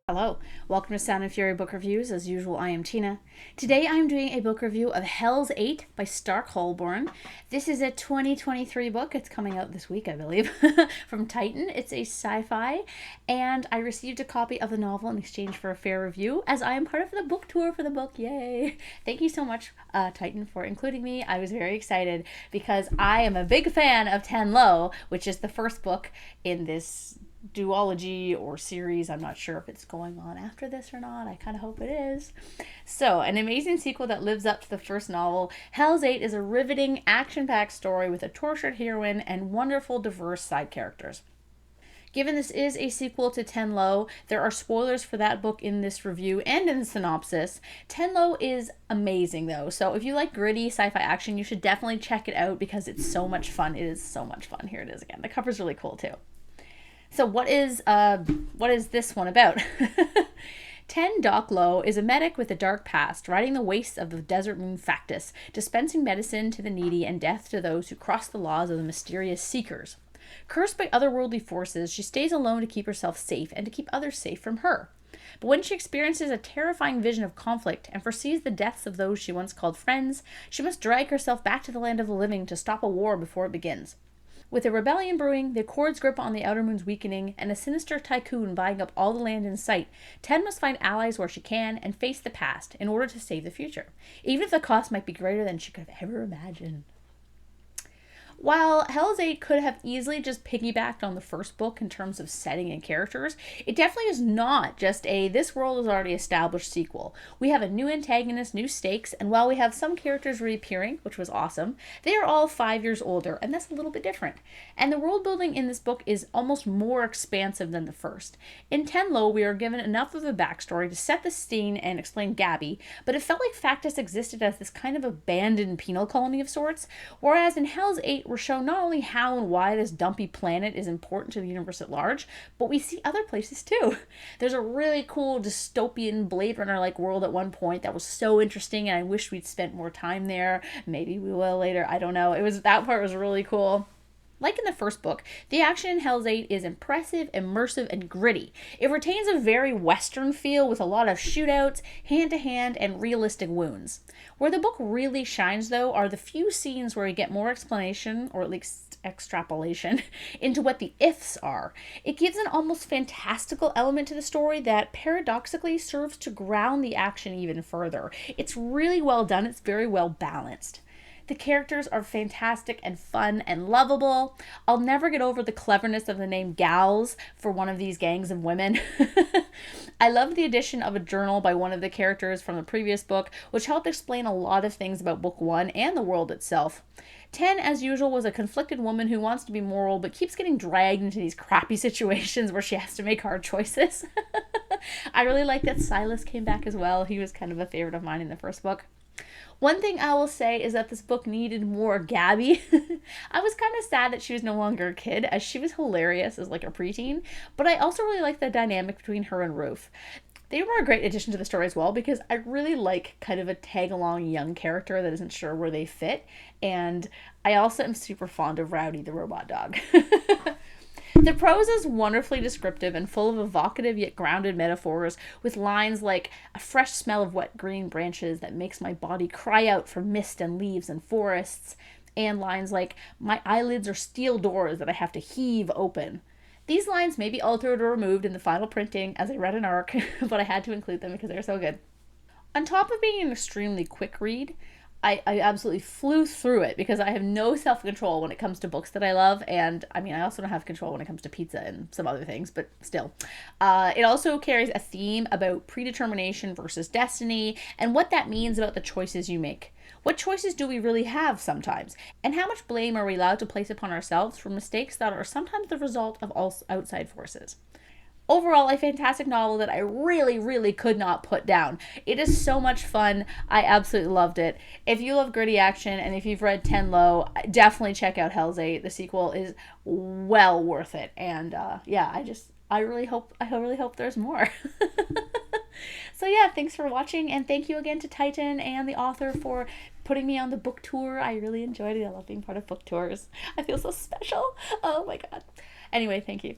Hello, welcome to Sound and Fury Book Reviews. As usual, I am Tina. Today I am doing a book review of Hell's 8 by Stark Holborn. This is a 2023 book. It's coming out this week, I believe, from Titan. It's a sci-fi, and I received a copy of the novel in exchange for a fair review, as I am part of the book tour for the book. Yay! Thank you so much, Titan, for including me. I was very excited because I am a big fan of Ten Lo, which is the first book in this duology or series. I'm not sure if it's going on after this or not. I kind of hope it is. So, an amazing sequel that lives up to the first novel. Hell's 8 is a riveting, action-packed story with a tortured heroine and wonderful, diverse side characters. Given this is a sequel to Ten Lo, there are spoilers for that book in this review and in the synopsis. Ten Lo is amazing though, so if you like gritty sci-fi action, you should definitely check it out because it's so much fun. It is so much fun. Here it is again. The cover's really cool too. So what is this one about? Ten Doc Lo is a medic with a dark past, riding the wastes of the desert moon Factus, dispensing medicine to the needy and death to those who cross the laws of the mysterious Seekers. Cursed by otherworldly forces, she stays alone to keep herself safe and to keep others safe from her. But when she experiences a terrifying vision of conflict and foresees the deaths of those she once called friends, she must drag herself back to the land of the living to stop a war before it begins. With a rebellion brewing, the Accord's grip on the Outer Moon's weakening, and a sinister tycoon buying up all the land in sight, Ten must find allies where she can and face the past in order to save the future, even if the cost might be greater than she could have ever imagined. While Hell's 8 could have easily just piggybacked on the first book in terms of setting and characters, it definitely is not just a this world is already established sequel. We have a new antagonist, new stakes, and while we have some characters reappearing, which was awesome, they are all 5 years older, and that's a little bit different. And the world building in this book is almost more expansive than the first. In Ten Lo, we are given enough of a backstory to set the scene and explain Gabby, but it felt like Factus existed as this kind of abandoned penal colony of sorts, whereas in Hell's 8, we're shown not only how and why this dumpy planet is important to the universe at large, but we see other places too. There's a really cool dystopian Blade Runner-like world at one point that was so interesting, and I wish we'd spent more time there. Maybe we will later, I don't know. That part was really cool. Like in the first book, the action in Hell's 8 is impressive, immersive, and gritty. It retains a very Western feel with a lot of shootouts, hand-to-hand, and realistic wounds. Where the book really shines, though, are the few scenes where you get more explanation, or at least extrapolation, into what the ifs are. It gives an almost fantastical element to the story that paradoxically serves to ground the action even further. It's really well done, it's very well balanced. The characters are fantastic and fun and lovable. I'll never get over the cleverness of the name Gals for one of these gangs of women. I loved the addition of a journal by one of the characters from the previous book, which helped explain a lot of things about book 1 and the world itself. Ten, as usual, was a conflicted woman who wants to be moral but keeps getting dragged into these crappy situations where she has to make hard choices. I really like that Silas came back as well. He was kind of a favorite of mine in the first book. One thing I will say is that this book needed more Gabby. I was kind of sad that she was no longer a kid, as she was hilarious as like a preteen, but I also really like the dynamic between her and Ruth. They were a great addition to the story as well because I really like kind of a tag-along young character that isn't sure where they fit, and I also am super fond of Rowdy the robot dog. The prose is wonderfully descriptive and full of evocative yet grounded metaphors, with lines like a fresh smell of wet green branches that makes my body cry out for mist and leaves and forests, and lines like my eyelids are steel doors that I have to heave open. These lines may be altered or removed in the final printing as I read an arc, but I had to include them because they're so good. On top of being an extremely quick read, I absolutely flew through it because I have no self-control when it comes to books that I love, and I mean I also don't have control when it comes to pizza and some other things, but still. It also carries a theme about predetermination versus destiny and what that means about the choices you make. What choices do we really have sometimes? And how much blame are we allowed to place upon ourselves for mistakes that are sometimes the result of all outside forces? Overall, a fantastic novel that I really, really could not put down. It is so much fun. I absolutely loved it. If you love gritty action and if you've read Ten Lo, definitely check out Hell's 8. The sequel is well worth it. And I really hope there's more. So yeah, thanks for watching, and thank you again to Titan and the author for putting me on the book tour. I really enjoyed it. I love being part of book tours. I feel so special. Oh my god. Anyway, thank you.